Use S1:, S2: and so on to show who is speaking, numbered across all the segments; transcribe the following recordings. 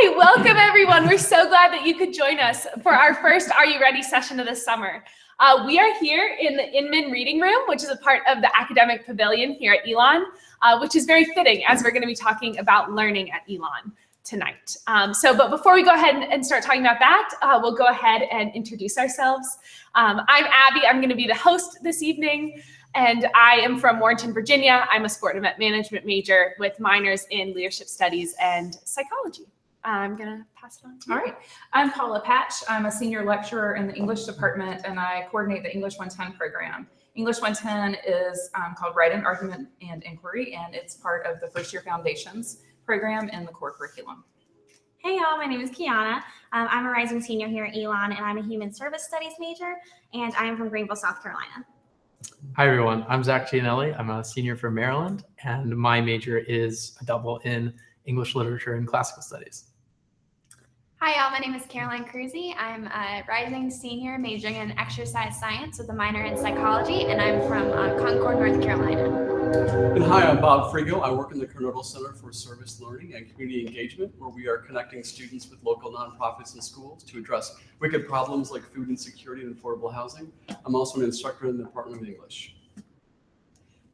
S1: right, welcome everyone. We're so glad that you could join us for our first Are You Ready session of the summer. We are here in the Inman Reading Room, which is a part of the academic pavilion here at Elon, which is very fitting as we're going to be talking about learning at Elon tonight. But before we go ahead and start talking about that, we'll go ahead and introduce ourselves. I'm Abby. I'm going to be the host this evening. And I am from Warrenton, Virginia. I'm a sport and event management major with minors in leadership studies and psychology. I'm going to pass it on to you.
S2: All right. I'm Paula Patch. I'm a senior lecturer in the English department, and I coordinate the English 110 program. English 110 is called Writing, Argument, and Inquiry, and it's part of the First Year Foundations program in the core curriculum.
S3: Hey y'all, my name is Kiana. I'm a rising senior here at Elon, and I'm a human service studies major, and I'm from Greenville, South Carolina.
S4: Hi everyone, I'm Zach Gianelli. I'm a senior from Maryland, and my major is a double in English literature and classical studies.
S5: Hi y'all, my name is Caroline Cruzy. I'm a rising senior majoring in exercise science with a minor in psychology, and I'm from Concord, North Carolina.
S6: And hi, I'm Bob Frigo. I work in the Kernodle Center for Service Learning and Community Engagement, where we are connecting students with local nonprofits and schools to address wicked problems like food insecurity and affordable housing. I'm also an instructor in the Department of English.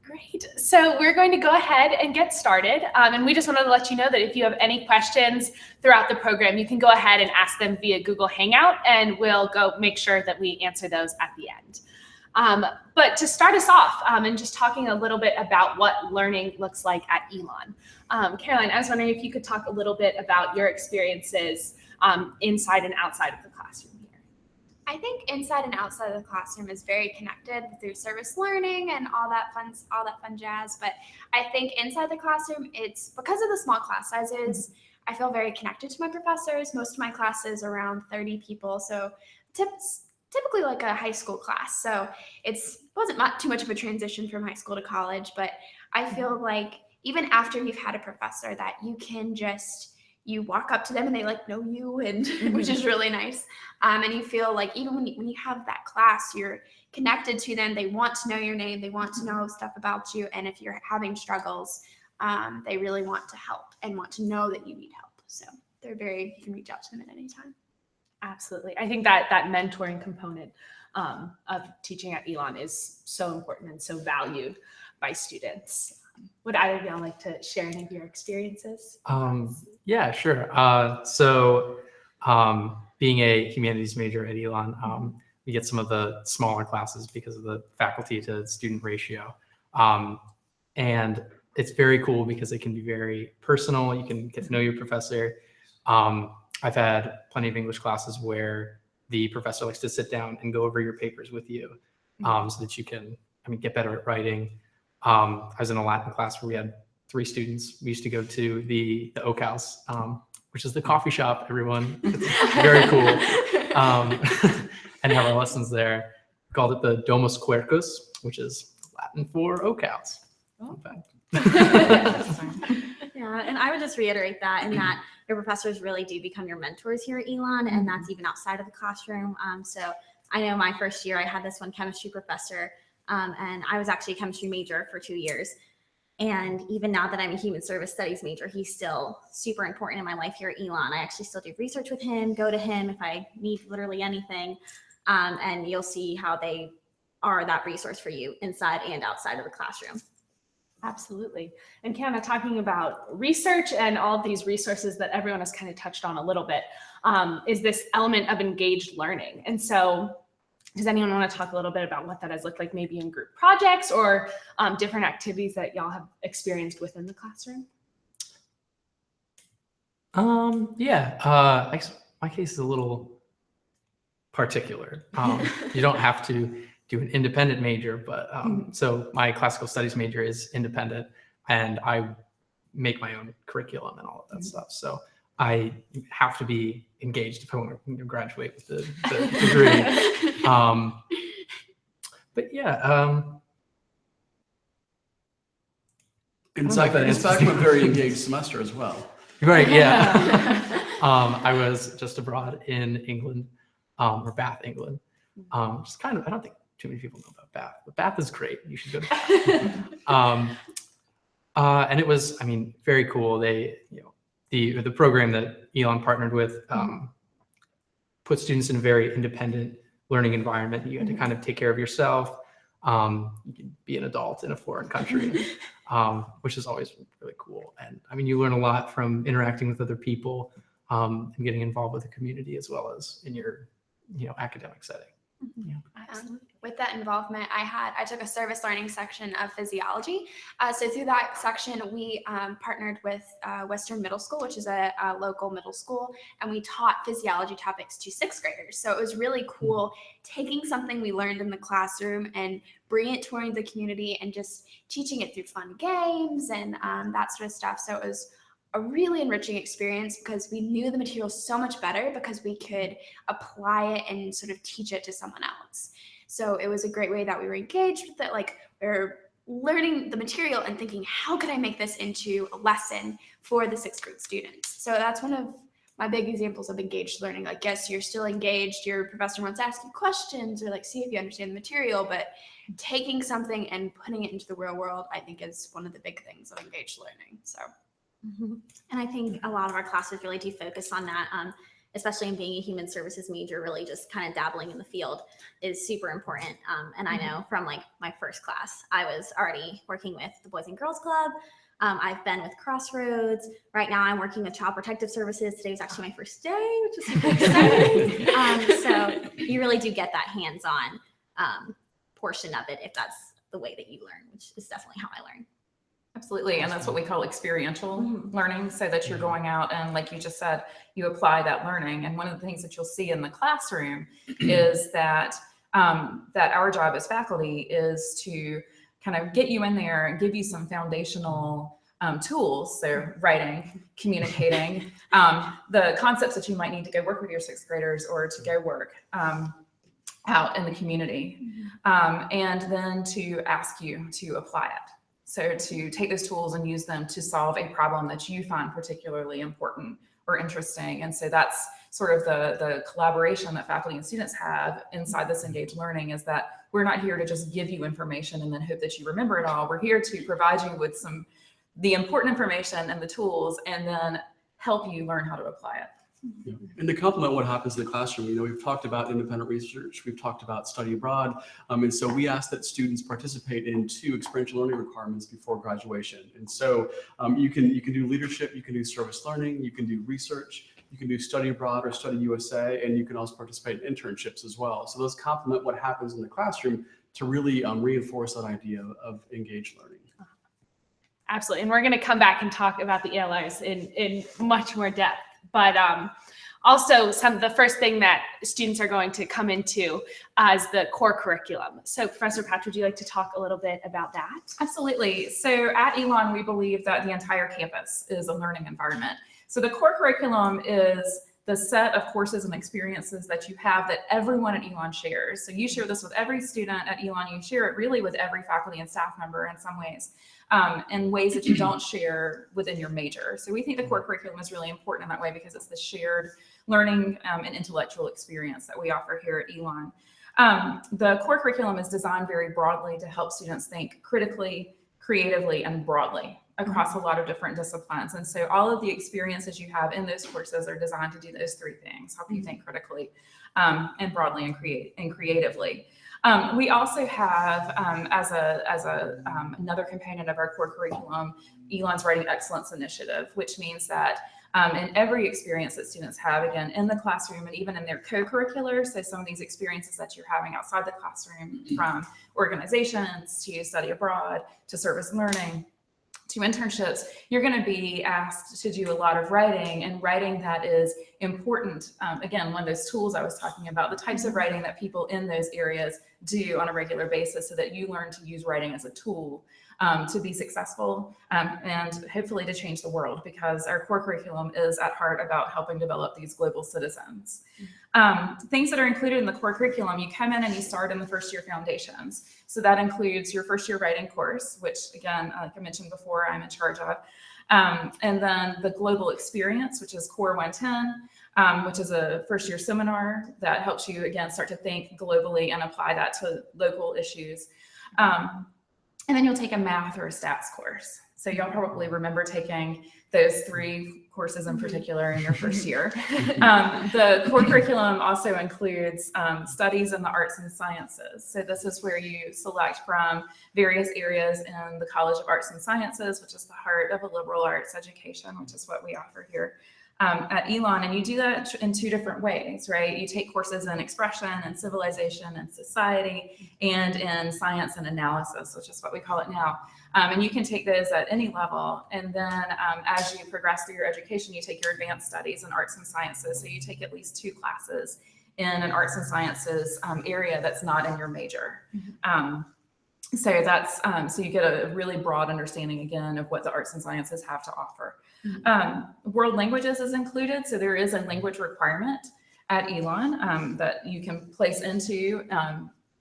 S1: Great. So we're going to go ahead and get started. And we just wanted to let you know that if you have any questions throughout the program, you can go ahead and ask them via Google Hangout, and we'll go make sure that we answer those at the end. But to start us off and just talking a little bit about what learning looks like at Elon. Caroline, I was wondering if you could talk a little bit about your experiences inside and outside of the classroom here.
S5: I think inside and outside of the classroom is very connected through service learning and all that fun jazz. But I think inside the classroom, it's because of the small class sizes, I feel very connected to my professors. Most of my class is around 30 people. So typically like a high school class. So it wasn't too much of a transition from high school to college, but I feel like even after you've had a professor that you walk up to them and they like know you, and which is really nice. And you feel like even when you have that class, you're connected to them. They want to know your name. They want to know stuff about you. And if you're having struggles, they really want to help and want to know that you need help. So you can reach out to them at any time.
S1: Absolutely. I think that mentoring component of teaching at Elon is so important and so valued by students. Would either of y'all like to share any of your experiences?
S4: Yeah, sure. Being a humanities major at Elon, we get some of the smaller classes because of the faculty to student ratio. And it's very cool because it can be very personal. You can get to know your professor. I've had plenty of English classes where the professor likes to sit down and go over your papers with you so that you can, get better at writing. I was in a Latin class where we had 3 students. We used to go to the Oak House, which is the coffee shop, everyone. It's very cool. And have our lessons there. We called it the Domus Quercus, which is Latin for Oak House.
S3: Oh. Yeah, and I would just reiterate that in that your professors really do become your mentors here at Elon, and that's even outside of the classroom. So I know my first year I had this one chemistry professor, and I was actually a chemistry major for 2 years. And even now that I'm a human service studies major, he's still super important in my life here at Elon. I actually still do research with him, go to him if I need literally anything. And you'll see how they are that resource for you inside and outside of the classroom.
S1: Absolutely. And Kiana, talking about research and all of these resources that everyone has kind of touched on a little bit, is this element of engaged learning. And so does anyone want to talk a little bit about what that has looked like maybe in group projects or different activities that y'all have experienced within the classroom?
S4: My case is a little particular. You don't have to do an independent major, but so my classical studies major is independent, and I make my own curriculum and all of that stuff. So I have to be engaged if I want to graduate with the degree. But yeah.
S6: It's like a very engaged semester as well.
S4: Right, yeah. I was just abroad in England, or Bath, England. Just kind of, I don't think too many people know about Bath, but Bath is great. You should go to Bath. And it was, very cool. The the program that Elon partnered with put students in a very independent learning environment. You had to kind of take care of yourself. You can be an adult in a foreign country, which is always really cool. And I mean, you learn a lot from interacting with other people and getting involved with the community as well as in your, academic setting. Yeah.
S5: With that involvement, I took a service learning section of physiology. So through that section, we partnered with Western Middle School, which is a local middle school, and we taught physiology topics to 6th graders. So it was really cool taking something we learned in the classroom and bringing it toward the community and just teaching it through fun games and that sort of stuff. So it was a really enriching experience because we knew the material so much better because we could apply it and sort of teach it to someone else. So it was a great way that we were engaged with it. Like, we're learning the material and thinking, how can I make this into a lesson for the 6th grade students? So that's one of my big examples of engaged learning. Like, yes, you're still engaged. Your professor wants to ask you questions or like see if you understand the material, but taking something and putting it into the real world, I think, is one of the big things of engaged learning. So.
S3: And I think a lot of our classes really do focus on that, especially in being a human services major, really just kind of dabbling in the field is super important. And I know from like my first class, I was already working with the Boys and Girls Club. I've been with Crossroads. Right now I'm working with Child Protective Services. Today was actually my first day, which is super exciting. So you really do get that hands-on portion of it if that's the way that you learn, which is definitely how I learn.
S2: Absolutely. And that's what we call experiential learning, so that you're going out and, like you just said, you apply that learning. And one of the things that you'll see in the classroom is that that our job as faculty is to kind of get you in there and give you some foundational tools. So writing, communicating, the concepts that you might need to go work with your 6th graders or to go work out in the community, and then to ask you to apply it. So to take those tools and use them to solve a problem that you find particularly important or interesting. And so that's sort of the collaboration that faculty and students have inside this engaged learning, is that we're not here to just give you information and then hope that you remember it all. We're here to provide you with the important information and the tools, and then help you learn how to apply it.
S6: Yeah. And to complement what happens in the classroom, we've talked about independent research, we've talked about study abroad, and so we ask that students participate in 2 experiential learning requirements before graduation. And so you can do leadership, you can do service learning, you can do research, you can do study abroad or study USA, and you can also participate in internships as well. So those complement what happens in the classroom to really reinforce that idea of engaged learning.
S1: Absolutely. And we're going to come back and talk about the ELRs in much more depth. But also the first thing that students are going to come into is the core curriculum. So Professor Patch, would you like to talk a little bit about that?
S2: Absolutely. So at Elon, we believe that the entire campus is a learning environment. So the core curriculum is the set of courses and experiences that you have that everyone at Elon shares. So you share this with every student at Elon. You share it really with every faculty and staff member in some ways, in ways that you don't share within your major. So we think the core curriculum is really important in that way, because it's the shared learning and intellectual experience that we offer here at Elon. The core curriculum is designed very broadly to help students think critically, creatively, and broadly across a lot of different disciplines. And so all of the experiences you have in those courses are designed to do those 3 things: help you think critically and broadly and creatively. We also have, as another component of our core curriculum, Elon's Writing Excellence Initiative, which means that in every experience that students have, again, in the classroom and even in their co-curriculars, so some of these experiences that you're having outside the classroom, from organizations to study abroad to service learning to internships, you're going to be asked to do a lot of writing, and writing that is important. Again, one of those tools I was talking about, the types of writing that people in those areas do on a regular basis, so that you learn to use writing as a tool to be successful and hopefully to change the world, because our core curriculum is at heart about helping develop these global citizens. Things that are included in the core curriculum: you come in and you start in the first year foundations. So that includes your first year writing course, which, again, like I mentioned before, I'm in charge of. And then the global experience, which is core 110, which is a first year seminar that helps you, again, start to think globally and apply that to local issues. And then you'll take a math or a stats course. So you'll probably remember taking those 3 courses in particular in your first year. The core curriculum also includes studies in the arts and sciences. So this is where you select from various areas in the College of Arts and Sciences, which is the heart of a liberal arts education, which is what we offer here at Elon. And you do that in two different ways, right? You take courses in expression and civilization and society, and in science and analysis, which is what we call it now. And you can take those at any level. And then as you progress through your education, you take your advanced studies in arts and sciences. So you take at least 2 classes in an arts and sciences area that's not in your major. So that's so you get a really broad understanding again of what the arts and sciences have to offer. World languages is included, so there is a language requirement at Elon that you can place into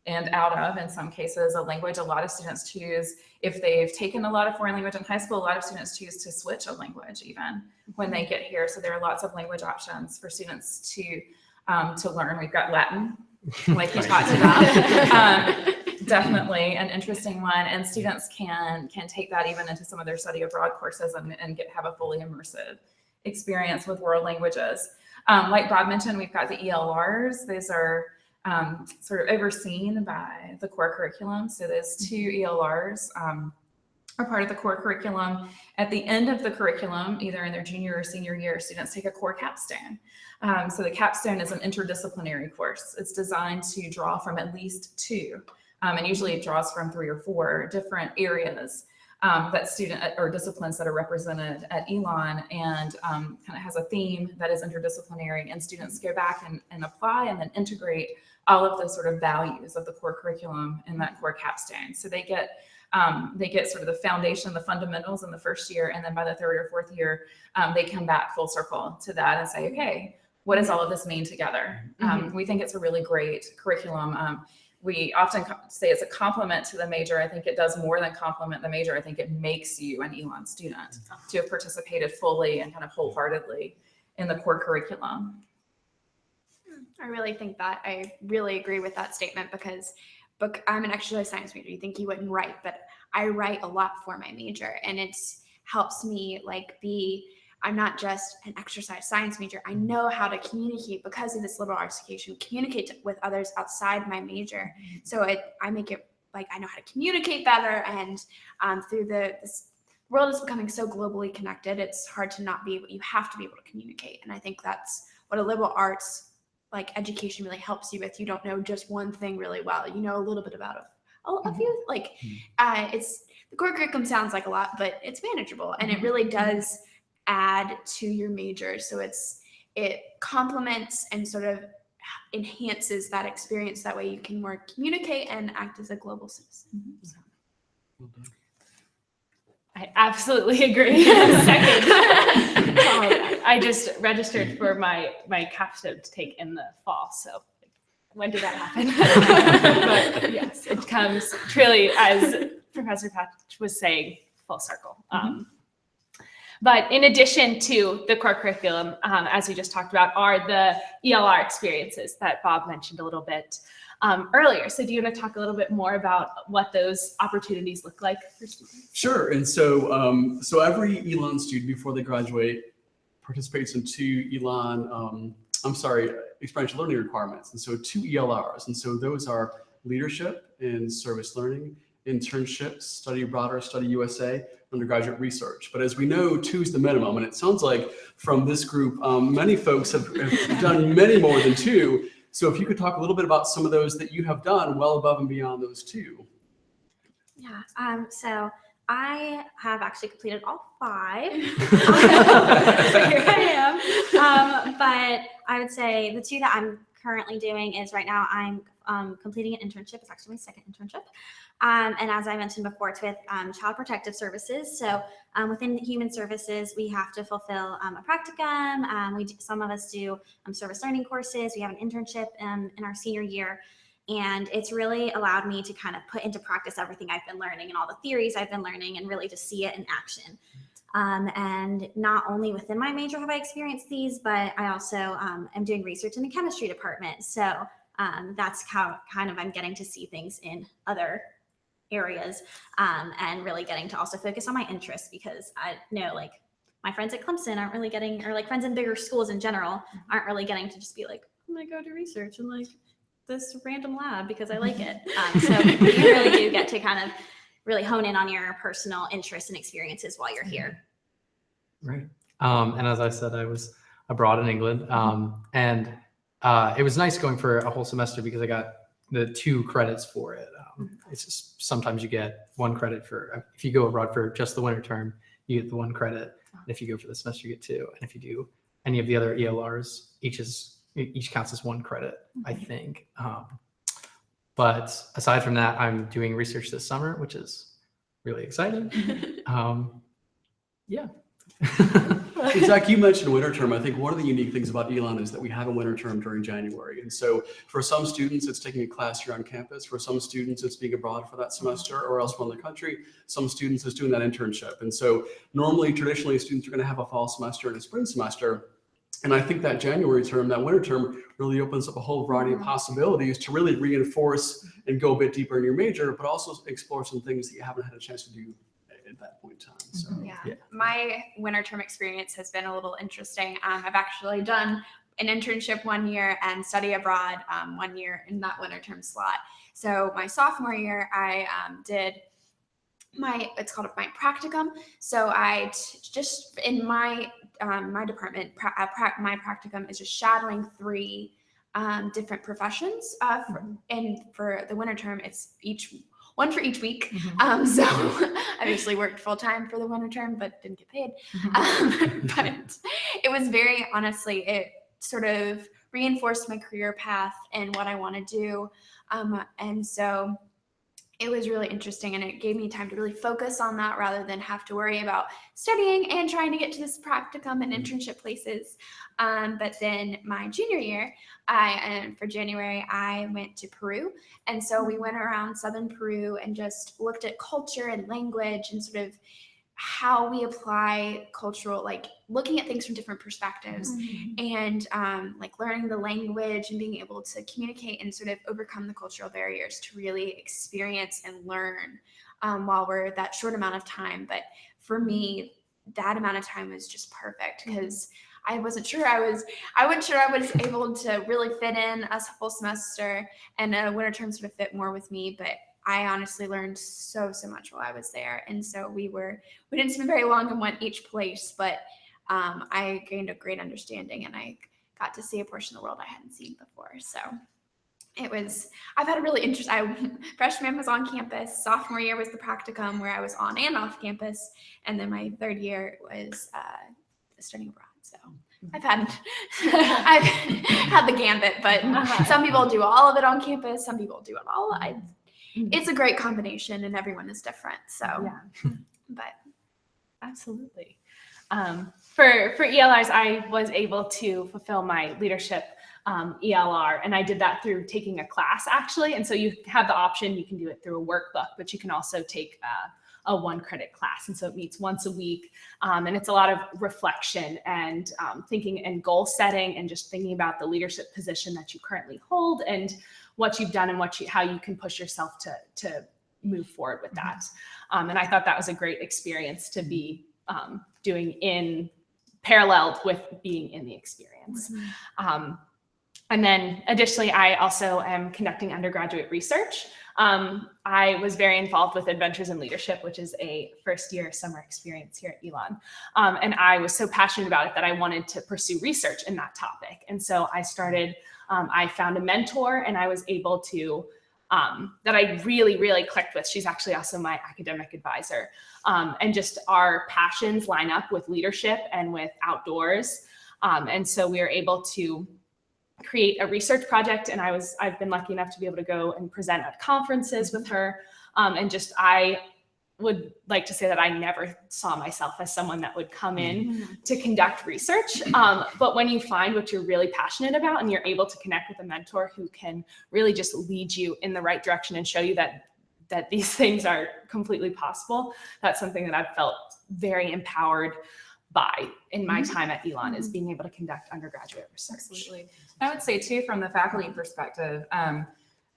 S2: and out of, in some cases, a language. A lot of students choose, if they've taken a lot of foreign language in high school, a lot of students choose to switch a language even when they get here. So there are lots of language options for students to learn. We've got Latin, like you talked about. Definitely an interesting one, and students can take that even into some of their study abroad courses and have a fully immersive experience with world languages. Like Bob mentioned, we've got the ELRs. Those are sort of overseen by the core curriculum. So those 2 ELRs are part of the core curriculum. At the end of the curriculum, either in their junior or senior year, students take a core capstone. So the capstone is an interdisciplinary course. It's designed to draw from at least 2. And usually it draws from 3 or 4 different areas that student or disciplines that are represented at Elon, and kind of has a theme that is interdisciplinary, and students go back and apply and then integrate all of those sort of values of the core curriculum in that core capstone. So they get sort of the foundation, the fundamentals in the first year, and then by the 3rd or 4th year, they come back full circle to that and say, okay, what does all of this mean together? We think it's a really great curriculum. We often say it's a complement to the major. I think it does more than complement the major. I think it makes you an Elon student to have participated fully and kind of wholeheartedly in the core curriculum.
S5: I really think that I really agree with that statement, because I'm an exercise science major. You think you wouldn't write, but I write a lot for my major, and it helps me I'm not just an exercise science major. I know how to communicate, because of this liberal arts education, communicate with others outside my major. So I make it like I know how to communicate better. And through this world is becoming so globally connected, it's hard to not be able, you have to be able to communicate. And I think that's what a liberal arts education really helps you with. You don't know just one thing really well. You know a little bit about a few, it's the core curriculum sounds like a lot, but it's manageable, and it really does add to your major. So it complements and sort of enhances that experience. That way you can more communicate and act as a global citizen. So.
S6: Well done.
S1: I absolutely agree. Second, I just registered for my capstone to take in the fall. So when did that happen? But yes, it comes truly, as Professor Patch was saying, full circle. But in addition to the core curriculum, as we just talked about, are the ELR experiences that Bob mentioned a little bit earlier. So do you want to talk a little bit more about what those opportunities look like for students?
S6: Sure. And so every Elon student before they graduate participates in 2 Elon, experiential learning requirements. And so 2 ELRs. And so those are leadership and service learning, internships, study abroad or study USA, undergraduate research. But as we know, 2 is the minimum. And it sounds like from this group, many folks have done many more than 2. So if you could talk a little bit about some of those that you have done well above and beyond those 2.
S3: Yeah, so I have actually completed all 5. So here I am. But I would say the 2 that I'm currently doing is right now I'm completing an internship. It's actually my 2nd internship. And as I mentioned before, it's with Child Protective Services. So within Human Services, we have to fulfill a practicum. Some of us do service learning courses. We have an internship in our senior year. And it's really allowed me to kind of put into practice everything I've been learning and all the theories I've been learning, and really to see it in action. And not only within my major have I experienced these, but I also am doing research in the chemistry department. So that's how kind of I'm getting to see things in other areas, and really getting to also focus on my interests, because I know my friends at Clemson aren't really getting, or like friends in bigger schools in general aren't really getting to just be like, I'm gonna go do research in like this random lab because I like it. So you really do get to kind of really hone in on your personal interests and experiences while you're here.
S4: Right. And as I said, I was abroad in England, and it was nice going for a whole semester because I got the 2 credits for it. It's just sometimes you get 1 credit for, if you go abroad for just the winter term, you get the 1 credit. And if you go for the semester, you get 2. And if you do any of the other ELRs, each counts as 1 credit, I think. But aside from that, I'm doing research this summer, which is really exciting. Yeah.
S6: Zach, you mentioned winter term. I think one of the unique things about Elon is that we have a winter term during January. And so for some students, it's taking a class here on campus. For some students, it's being abroad for that semester or elsewhere in the country. Some students, it's doing that internship. And so normally, traditionally, students are going to have a fall semester and a spring semester. And I think that January term, that winter term, really opens up a whole variety of possibilities to really reinforce and go a bit deeper in your major, but also explore some things that you haven't had a chance to do at that point in time. So
S5: yeah. My winter term experience has been a little interesting. I've actually done an internship 1 year and study abroad 1 year in that winter term slot. So my sophomore year, I did it's called my practicum. So I just in my department, my practicum is just shadowing 3 different professions. For the winter term, it's one for each week. So I obviously worked full time for the winter term, but didn't get paid. But it was very, honestly, it sort of reinforced my career path and what I want to do. And so it was really interesting, and it gave me time to really focus on that rather than have to worry about studying and trying to get to this practicum and internship places. But then my junior year, for January, I went to Peru. And so we went around southern Peru and just looked at culture and language and sort of how we apply cultural, like looking at things from different perspectives and like learning the language and being able to communicate and sort of overcome the cultural barriers to really experience and learn while we're that short amount of time. But for me, that amount of time was just perfect because I wasn't sure I was able to really fit in a full semester, and a winter term sort of fit more with me. But I honestly learned so much while I was there. And so we didn't spend very long in each place, but I gained a great understanding, and I got to see a portion of the world I hadn't seen before. So I've had a really interesting, freshman was on campus, sophomore year was the practicum where I was on and off campus, and then my 3rd year was studying abroad. So I've had the gambit, but some people do all of it on campus, some people do it all. It's a great combination, and everyone is different. So, but
S1: absolutely. For ELRs, I was able to fulfill my leadership ELR, and I did that through taking a class actually. And so you have the option, you can do it through a workbook, but you can also take a 1-credit class. And so it meets once a week. And it's a lot of reflection and thinking and goal setting and just thinking about the leadership position that you currently hold and what you've done and how you can push yourself to move forward with that. And I thought that was a great experience to be doing in parallel with being in the experience. And then additionally, I also am conducting undergraduate research. I was very involved with Adventures in Leadership, which is a first-year summer experience here at Elon. And I was so passionate about it that I wanted to pursue research in that topic. And so I found a mentor, and I was able to, that I really clicked with. She's actually also my academic advisor. And just our passions line up with leadership and with outdoors. And so we were able to create a research project, and I've been lucky enough to be able to go and present at conferences with her. And I would like to say that I never saw myself as someone that would come in to conduct research. But when you find what you're really passionate about and you're able to connect with a mentor who can really just lead you in the right direction and show you that these things are completely possible, that's something that I've felt very empowered by in my time at Elon, is being able to conduct undergraduate research.
S2: Absolutely. I would say too, from the faculty perspective,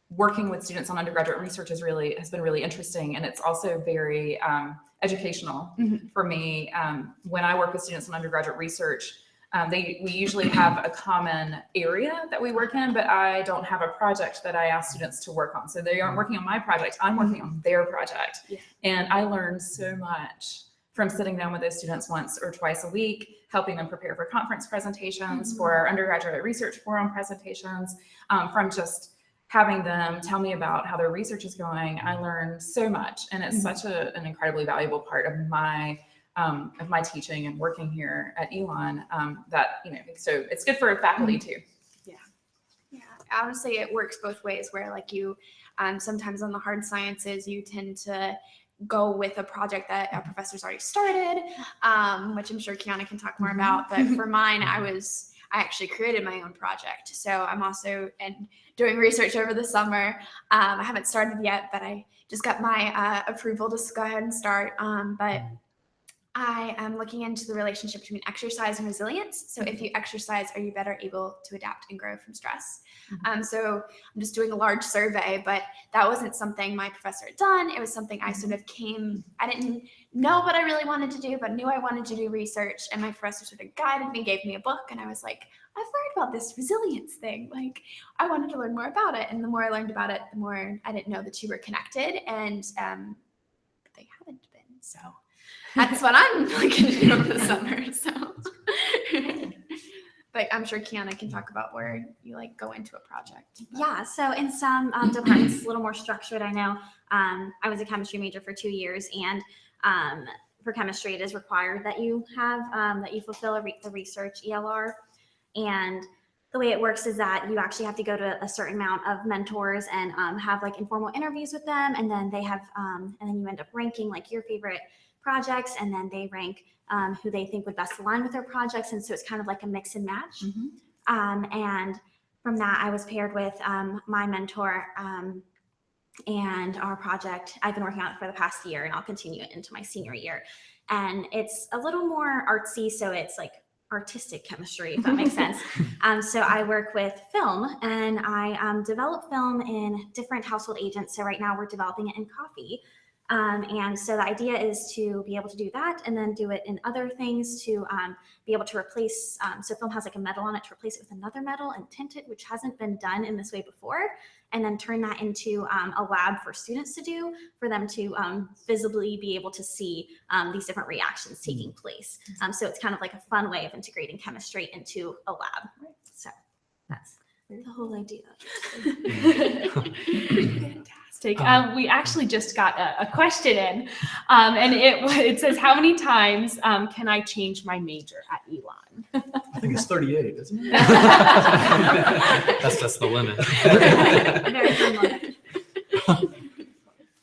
S2: working with students on undergraduate research has been really interesting, and it's also very educational for me. When I work with students on undergraduate research, we usually have a common area that we work in, but I don't have a project that I ask students to work on. So they aren't working on my project, I'm working on their project. Yeah. And I learned so much from sitting down with those students once or twice a week, helping them prepare for conference presentations, for our undergraduate research forum presentations, from just having them tell me about how their research is going. I learned so much, and it's such an incredibly valuable part of my teaching and working here at Elon, that, so it's good for faculty too.
S5: Yeah, honestly, it works both ways, where like you, sometimes on the hard sciences, you tend to go with a project that a professor's already started, which I'm sure Kiana can talk more about. But for mine, I actually created my own project. So I'm also doing research over the summer. I haven't started yet, but I just got my approval to go ahead and start. But I am looking into the relationship between exercise and resilience. So if you exercise, are you better able to adapt and grow from stress? So I'm just doing a large survey, but that wasn't something my professor had done. It was something I sort of I didn't know what I really wanted to do, but knew I wanted to do research. And my professor sort of guided me, gave me a book, and I was like, I've learned about this resilience thing. Like, I wanted to learn more about it. And the more I learned about it, the more I didn't know the two were connected. And they haven't been, so. That's what I'm looking to do over the summer. So, but I'm sure Kiana can talk about where you like go into a project.
S3: Yeah, so in some departments, it's a little more structured. I know I was a chemistry major for 2 years, and for chemistry, it is required that you have that you fulfill the research ELR. And the way it works is that you actually have to go to a certain amount of mentors and have like informal interviews with them, and then they have and then you end up ranking like your favorite projects, and then they rank who they think would best align with their projects. And so it's kind of like a mix and match. And from that, I was paired with my mentor, and our project, I've been working on it for the past year, and I'll continue it into my senior year. And it's a little more artsy, so it's like artistic chemistry, if that makes sense. So I work with film, and I develop film in different household agents. So right now we're developing it in coffee. And so the idea is to be able to do that, and then do it in other things to be able to replace, so film has like a metal on it, to replace it with another metal and tint it, which hasn't been done in this way before, and then turn that into a lab for students to do, for them to visibly be able to see these different reactions taking place. So it's kind of like a fun way of integrating chemistry into a lab. So that's the whole idea.
S1: Fantastic. We actually just got a question in, and it says, how many times can I change my major at Elon?
S6: I think it's 38, isn't it?
S4: That's the limit.
S3: Very fun limit.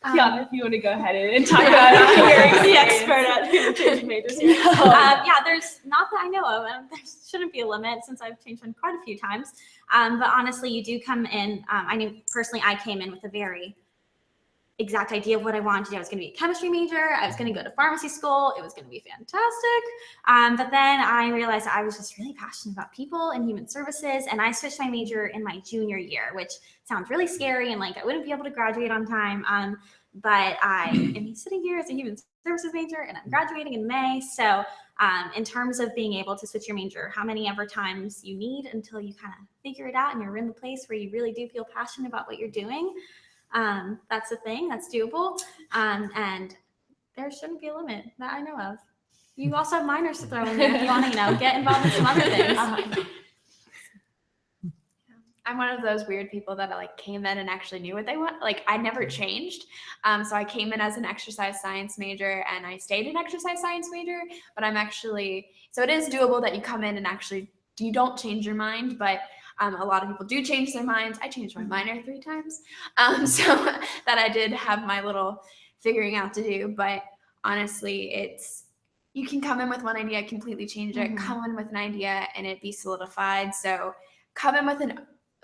S1: Kiana, if you want to go ahead and talk about it, you're the expert at changing majors here.
S3: Yeah, there's not that I know of, and there shouldn't be a limit since I've changed one quite a few times. But honestly, you do come in. I knew personally, I came in with a very exact idea of what I wanted to do. I was going to be a chemistry major. I was going to go to pharmacy school. It was going to be fantastic. But then I realized I was just really passionate about people and human services. And I switched my major in my junior year, which sounds really scary and like I wouldn't be able to graduate on time. But I am sitting here as a human services major, and I'm graduating in May. So in terms of being able to switch your major, how many ever times you need until you kind of figure it out and you're in the place where you really do feel passionate about what you're doing. That's a thing that's doable. And there shouldn't be a limit that I know of. You also have minors to throw in there if you want to, get involved in some other things.
S5: I'm one of those weird people that like came in and actually knew what they want. Like I never changed. So I came in as an exercise science major, and I stayed an exercise science major, but so it is doable that you come in and actually, you don't change your mind, but a lot of people do change their minds. I changed my minor 3 times. So that I did have my little figuring out to do, but honestly, you can come in with one idea, completely change it, come in with an idea and it be solidified. So come in with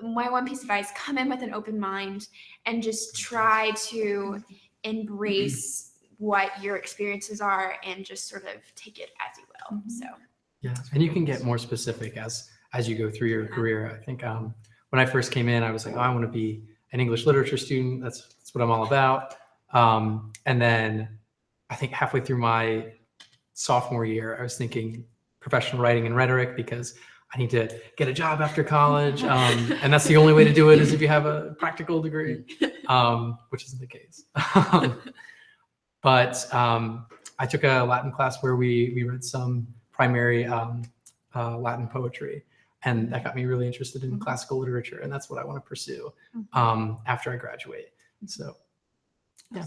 S5: my one piece of advice, come in with an open mind and just try to embrace what your experiences are and just sort of take it as you will. So
S4: yeah, and you can get more specific as you go through your career. I think when I first came in, I was like, I want to be an English literature student. That's what I'm all about. And then I think halfway through my sophomore year, I was thinking professional writing and rhetoric because I need to get a job after college. And that's the only way to do it is if you have a practical degree, which isn't the case. But I took a Latin class where we read some primary Latin poetry. And that got me really interested in classical literature. And that's what I want to pursue after I graduate. So, yeah.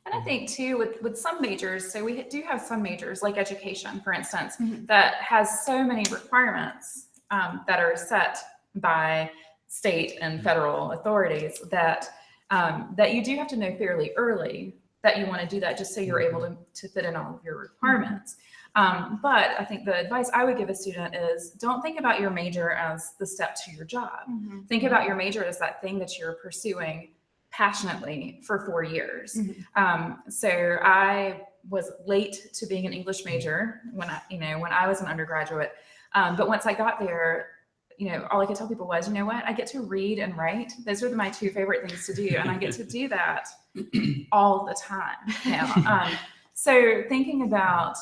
S2: And I think too, with some majors, so we do have some majors like education, for instance, that has so many requirements that are set by state and federal authorities that that you do have to know fairly early that you want to do that just so you're able to fit in all of your requirements. But I think the advice I would give a student is don't think about your major as the step to your job. Think about your major as that thing that you're pursuing passionately for 4 years. So I was late to being an English major when I was an undergraduate. But once I got there, all I could tell people was, you know what, I get to read and write. Those are my 2 favorite things to do. And I get to do that all the time now. So thinking about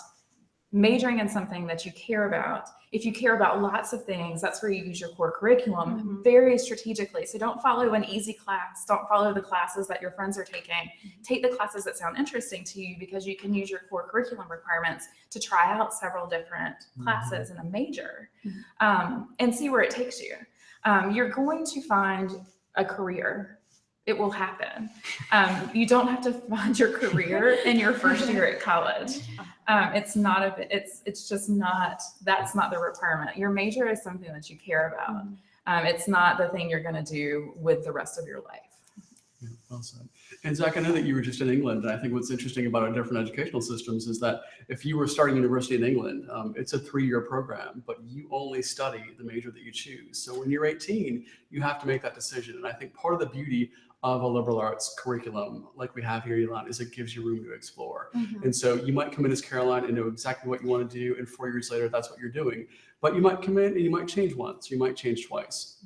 S2: majoring in something that you care about. If you care about lots of things, that's where you use your core curriculum very strategically. So don't follow an easy class. Don't follow the classes that your friends are taking. Take the classes that sound interesting to you because you can use your core curriculum requirements to try out several different classes in a major and see where it takes you. You're going to find a career. It will happen. You don't have to find your career in your first year at college. It's just not, that's not the requirement. Your major is something that you care about. It's not the thing you're going to do with the rest of your life.
S6: Yeah, well said. And Zach, I know that you were just in England, and I think what's interesting about our different educational systems is that if you were starting university in England, it's a 3-year program, but you only study the major that you choose. So when you're 18, you have to make that decision. And I think part of the beauty of a liberal arts curriculum like we have here at Elon is it gives you room to explore. And so you might come in as Caroline and know exactly what you want to do, and 4 years later, that's what you're doing. But you might come in and you might change once, you might change twice.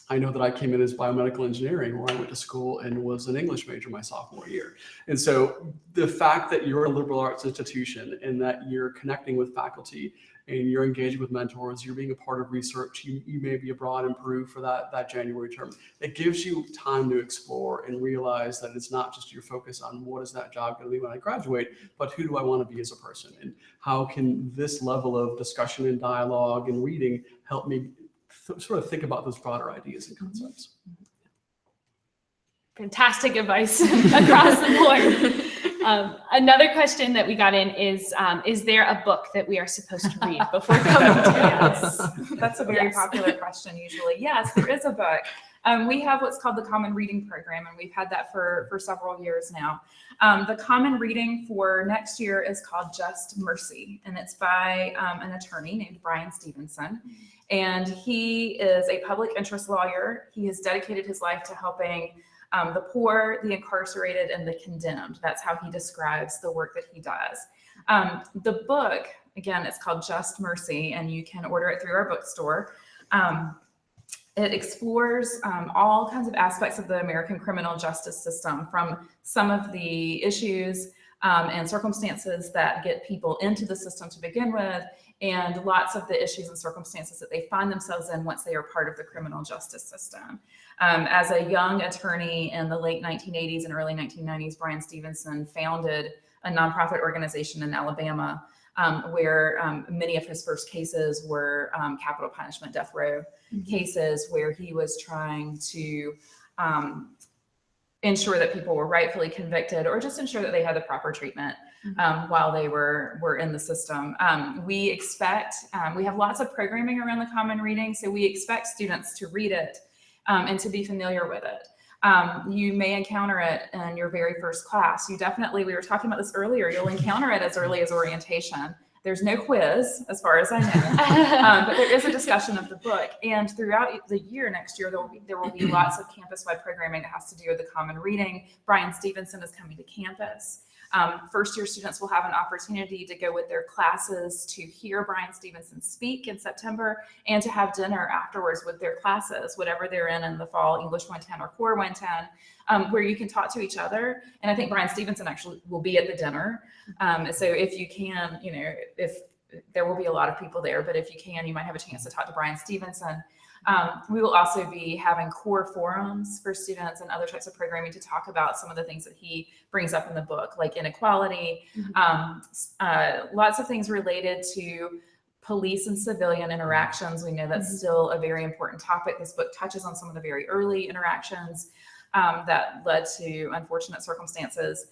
S6: I know that I came in as biomedical engineering, where I went to school and was an English major my sophomore year. And so the fact that you're a liberal arts institution and that you're connecting with faculty and you're engaging with mentors, you're being a part of research, you may be abroad in Peru for that January term. It gives you time to explore and realize that it's not just your focus on what is that job going to be when I graduate, but who do I want to be as a person? And how can this level of discussion and dialogue and reading help me sort of think about those broader ideas and concepts?
S1: Fantastic advice across the board. Another question that we got in is there a book that we are supposed to read before coming to
S2: Yes, that's a very popular question usually. Yes, there is a book. We have what's called the Common Reading Program, and we've had that for several years now. The Common Reading for next year is called Just Mercy, and it's by an attorney named Brian Stevenson. And he is a public interest lawyer. He has dedicated his life to helping the poor, the incarcerated, and the condemned. That's how he describes the work that he does. The book, again, it's called Just Mercy, and you can order it through our bookstore. It explores all kinds of aspects of the American criminal justice system, from some of the issues and circumstances that get people into the system to begin with, and lots of the issues and circumstances that they find themselves in once they are part of the criminal justice system. As a young attorney in the late 1980s and early 1990s, Brian Stevenson founded a nonprofit organization in Alabama where many of his first cases were capital punishment, death row cases, where he was trying to ensure that people were rightfully convicted, or just ensure that they had the proper treatment while they were in the system. We expect, we have lots of programming around the Common Reading, so we expect students to read it and to be familiar with it. You may encounter it in your very first class. You definitely, we were talking about this earlier, you'll encounter it as early as orientation. There's no quiz, as far as I know, but there is a discussion of the book. And throughout the year next year, there will be lots of campus-wide programming that has to do with the Common Reading. Brian Stevenson is coming to campus. First year students will have an opportunity to go with their classes to hear Brian Stevenson speak in September and to have dinner afterwards with their classes, whatever they're in the fall, English 110 or Core 110, where you can talk to each other. And I think Brian Stevenson actually will be at the dinner. So if you can, if there will be a lot of people there, but if you can, you might have a chance to talk to Brian Stevenson. We will also be having core forums for students and other types of programming to talk about some of the things that he brings up in the book, like inequality, lots of things related to police and civilian interactions. We know that's still a very important topic. This book touches on some of the very early interactions that led to unfortunate circumstances.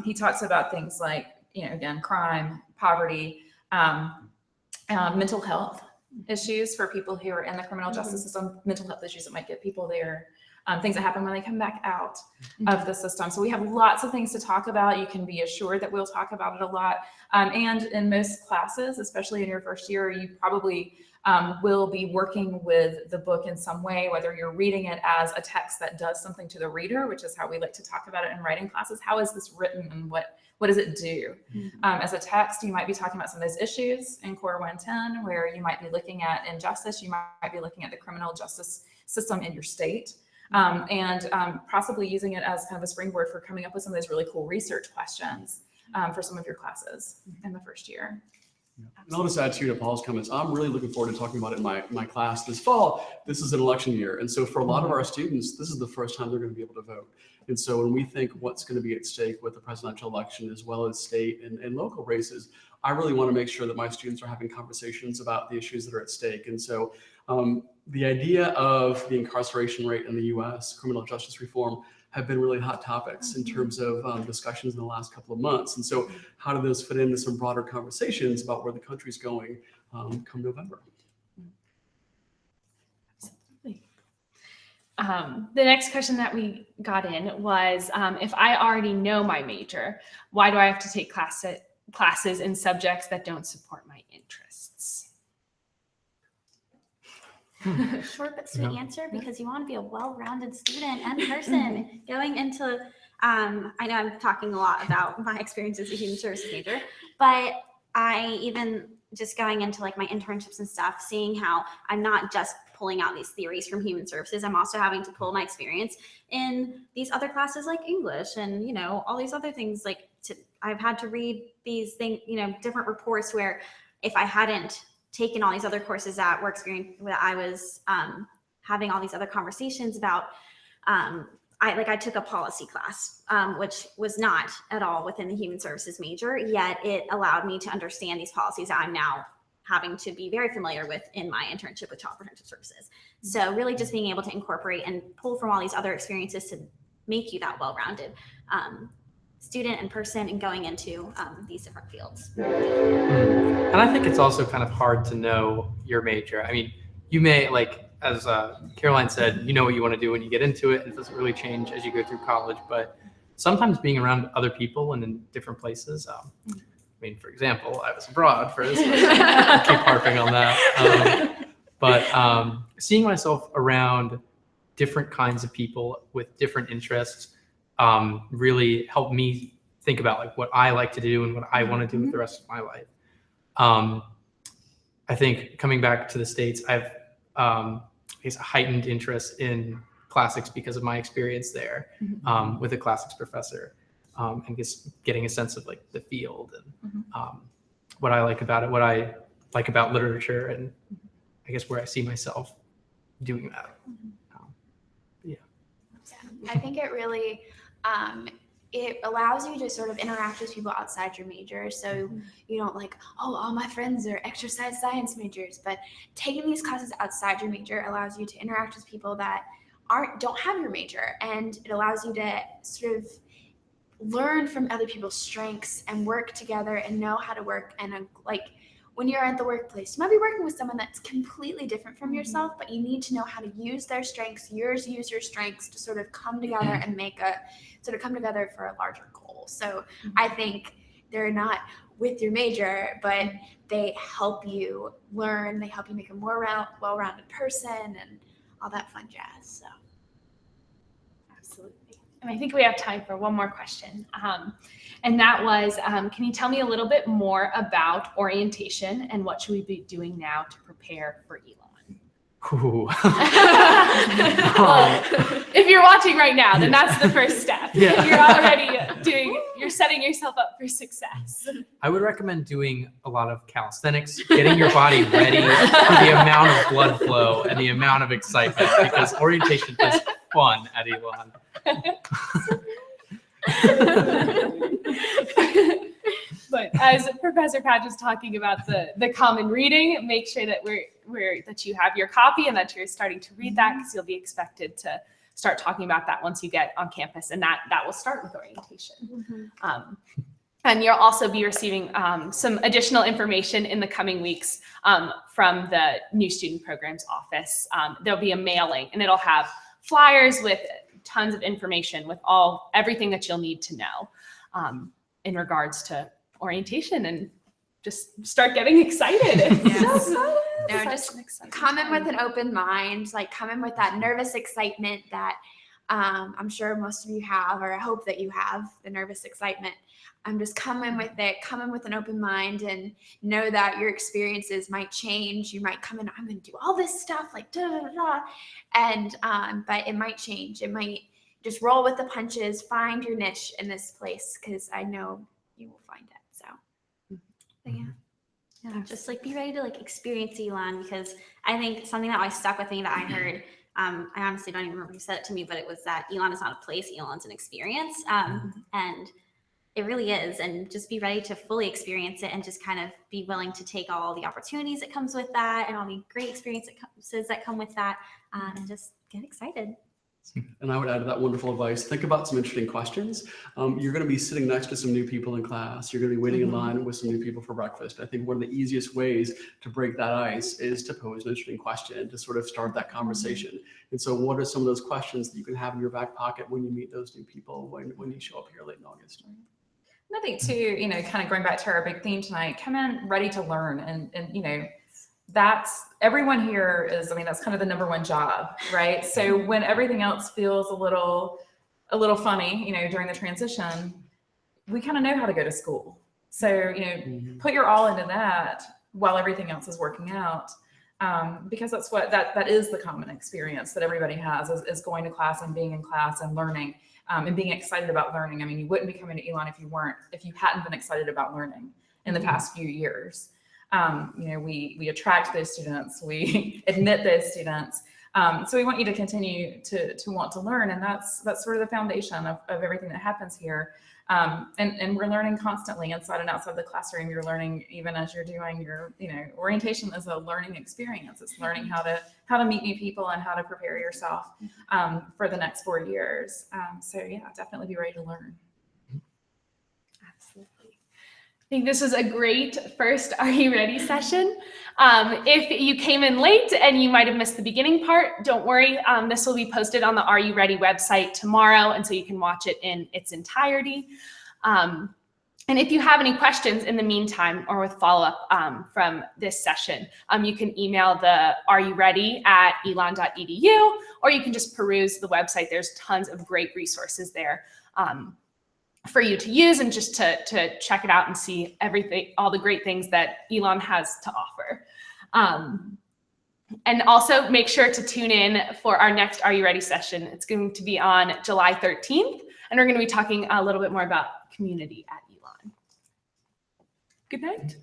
S2: He talks about things like, again, crime, poverty, mental health issues for people who are in the criminal justice system, mental health issues that might get people there, things that happen when they come back out of the system. So we have lots of things to talk about. You can be assured that we'll talk about it a lot. And in most classes, especially in your first year, you probably will be working with the book in some way, whether you're reading it as a text that does something to the reader, which is how we like to talk about it in writing classes. How is this written and what does it do? As a text, you might be talking about some of those issues in Core 110, where you might be looking at injustice. You might be looking at the criminal justice system in your state, and possibly using it as kind of a springboard for coming up with some of those really cool research questions for some of your classes in the first year.
S6: And I'll just add to Paul's comments. I'm really looking forward to talking about it in my class this fall. This is an election year. And so for a lot of our students, this is the first time they're going to be able to vote. And so when we think what's going to be at stake with the presidential election, as well as state and local races, I really want to make sure that my students are having conversations about the issues that are at stake. And so the idea of the incarceration rate in the US, criminal justice reform, have been really hot topics in terms of discussions in the last couple of months. And so how do those fit into some broader conversations about where the country's going come November?
S1: Absolutely. The next question that we got in was, if I already know my major, why do I have to take classes in subjects that don't support my interests?
S3: Short but sweet answer, because you want to be a well-rounded student and person going into, I know I'm talking a lot about my experience as a human services major, but I even just going into like my internships and stuff, seeing how I'm not just pulling out these theories from human services, I'm also having to pull my experience in these other classes like English and, all these other things. Like I've had to read these things, different reports where if I hadn't taken all these other courses at work experience, where I was having all these other conversations about, I took a policy class, which was not at all within the human services major, yet it allowed me to understand these policies that I'm now having to be very familiar with in my internship with Child Protective Services. So really just being able to incorporate and pull from all these other experiences to make you that well-rounded student and person and going into these different fields.
S4: And I think it's also kind of hard to know your major. I mean, you may, like, as Caroline said, you know what you want to do when you get into it, and it doesn't really change as you go through college, but sometimes being around other people and in different places, for example, I was abroad for this, I keep harping on that, but seeing myself around different kinds of people with different interests really helped me think about like what I like to do and what I want to do with the rest of my life. I think coming back to the States, I've a heightened interest in classics because of my experience there with a classics professor, and just getting a sense of like the field and what I like about it, what I like about literature, and I guess where I see myself doing that.
S5: I think it really it allows you to sort of interact with people outside your major. So you don't like, all my friends are exercise science majors, but taking these classes outside your major allows you to interact with people that don't have your major. And it allows you to sort of learn from other people's strengths and work together and know how to work. And when you're at the workplace, you might be working with someone that's completely different from yourself, but you need to know how to use their strengths, use your strengths to sort of come together and come together for a larger goal. So I think they're not with your major, but they help you learn, they help you make a more well-rounded person and all that fun jazz. So
S1: absolutely. And I think we have time for one more question. And that was, can you tell me a little bit more about orientation and what should we be doing now to prepare for Elon?
S4: Ooh.
S1: Well, if you're watching right now, then that's the first step.
S4: Yeah.
S1: You're already you're setting yourself up for success.
S4: I would recommend doing a lot of calisthenics, getting your body ready for the amount of blood flow and the amount of excitement, because orientation is fun at Elon.
S1: But as Professor Patch is talking about the common reading, make sure that that you have your copy and that you're starting to read that, because you'll be expected to start talking about that once you get on campus, and that will start with orientation. And you'll also be receiving some additional information in the coming weeks from the new student programs office. There'll be a mailing, and it'll have flyers with tons of information with everything that you'll need to know in regards to orientation, and just start getting excited.
S5: Yes. No, just come in with an open mind, like come in with that nervous excitement that I'm sure most of you have, or I hope that you have the nervous excitement. Just come in with it, come in with an open mind, and know that your experiences might change. You might come in, I'm going to do all this stuff, like da da da, and but it might change. It might just roll with the punches, find your niche in this place, because I know you will find it. So,
S3: yeah, just like be ready to like experience Elon, because I think something that always stuck with me that I heard, I honestly don't even remember who said it to me, but it was that Elon is not a place, Elon's an experience. And it really is. And just be ready to fully experience it, and just kind of be willing to take all the opportunities that comes with that, and all the great experiences that come with that, and just get excited.
S6: And I would add to that wonderful advice, think about some interesting questions. You're going to be sitting next to some new people in class. You're going to be waiting in line with some new people for breakfast. I think one of the easiest ways to break that ice is to pose an interesting question to sort of start that conversation. And so what are some of those questions that you can have in your back pocket when you meet those new people, when you show up here late in August?
S2: And I think too, kind of going back to our big theme tonight, come in ready to learn, and that's everyone here is, that's kind of the number one job, right? So when everything else feels a little funny, during the transition, we kind of know how to go to school. So, put your all into that while everything else is working out. Because that's what that is the common experience that everybody has, is going to class and being in class and learning, and being excited about learning. You wouldn't be coming to Elon if you hadn't been excited about learning in the past few years. We attract those students, we admit those students. So we want you to continue to want to learn, and that's sort of the foundation of everything that happens here. And we're learning constantly inside and outside the classroom. You're learning even as you're doing your, orientation is a learning experience. It's learning how to meet new people and how to prepare yourself for the next 4 years. So yeah, definitely be ready to learn.
S1: I think this was a great first Are You Ready session. If you came in late and you might have missed the beginning part, don't worry. This will be posted on the Are You Ready website tomorrow, and so you can watch it in its entirety. And if you have any questions in the meantime, or with follow-up from this session, you can email the areyouready@elon.edu, or you can just peruse the website. There's tons of great resources there for you to use, and just to check it out and see all the great things that Elon has to offer. And also make sure to tune in for our next Are You Ready session. It's going to be on July 13th, and we're going to be talking a little bit more about community at Elon. Good night.